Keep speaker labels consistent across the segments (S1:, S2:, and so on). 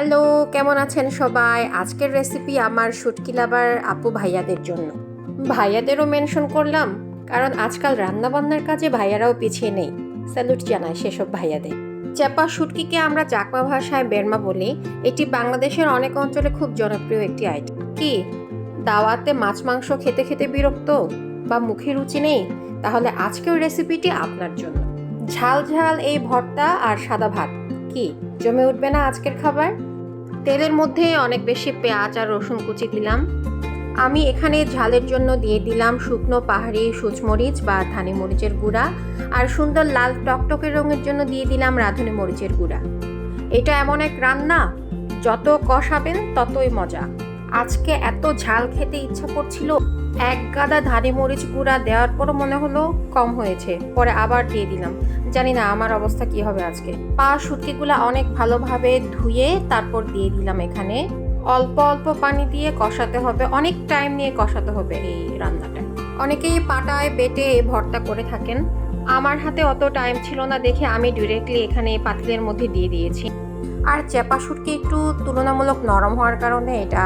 S1: Hello, কেমন আছেন সবাই? আজকের রেসিপি আমার শুটকি লাভার আপু ভাইয়াদের জন্য। ভাইয়াদেরও মেনশন করলাম, কারণ আজকাল রান্নাবান্নার কাজে ভাইয়ারাও পিছিয়ে নেই। স্যালুট জানাই সেসব ভাইয়াদের। চ্যাপা শুটকিকে আমরা চাকমা ভাষায় বেরমা বলি। এটি বাংলাদেশের অনেক অঞ্চলে খুব জনপ্রিয় একটি আইটেম। কি দাওয়াতে মাছ মাংস খেতে খেতে বিরক্ত বা মুখে রুচি নেই? তাহলে আজকের রেসিপিটি আপনার জন্য। ঝাল ঝাল এই ভর্তা আর সাদা ভাত কি জমে উঠবে না আজকের খাবার? তেলের মধ্যে অনেক বেশি পেঁয়াজ আর রসুন কুচি দিলাম। আমি এখানে ঝালের জন্য দিয়ে দিলাম শুকনো পাহাড়ি সূচমরিচ বা ধানি মরিচের গুঁড়া, আর সুন্দর লাল টকটকে রঙের জন্য দিয়ে দিলাম রাঁধুনি মরিচের গুঁড়া। এটা এমন এক রান্না, যত কষাবেন ততই মজা। আজকে এত ঝাল খেতে ইচ্ছা করছিল, এক গাদা ধানি মরিচ গুঁড়া দেওয়ার পরও মনে হলো কম হয়েছে, পরে আবার দিয়ে দিলাম। জানি না আমার অবস্থা কি হবে আজকে। শুটকিগুলা অনেক ভালোভাবে ধুয়ে তারপর দিয়ে দিলাম এখানে। অল্প অল্প পানি দিয়ে কষাতে হবে, অনেক টাইম নিয়ে কষাতে হবে এই রান্নাটা। অনেকেই পাটায় বেটে ভর্তা করে থাকেন, আমার হাতে অত টাইম ছিল না দেখে আমি ডিরেক্টলি এখানে পাতিলের মধ্যে দিয়ে দিয়েছি। আর চ্যাপা শুটকি একটু তুলনামূলক নরম হওয়ার কারণে এটা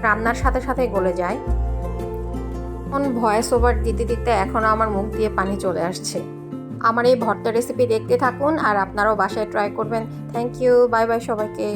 S1: রান্নার সাথে সাথে গলে যায়। ভয়েস ওভার দিতে দিতে এখন আমার মুখ দিয়ে পানি চলে আসছে। আমার এই ভর্তা রেসিপি দেখতে থাকুন আর আপনারাও বাসায় ট্রাই করবেন। থ্যাংক ইউ, বাই বাই সবাইকে।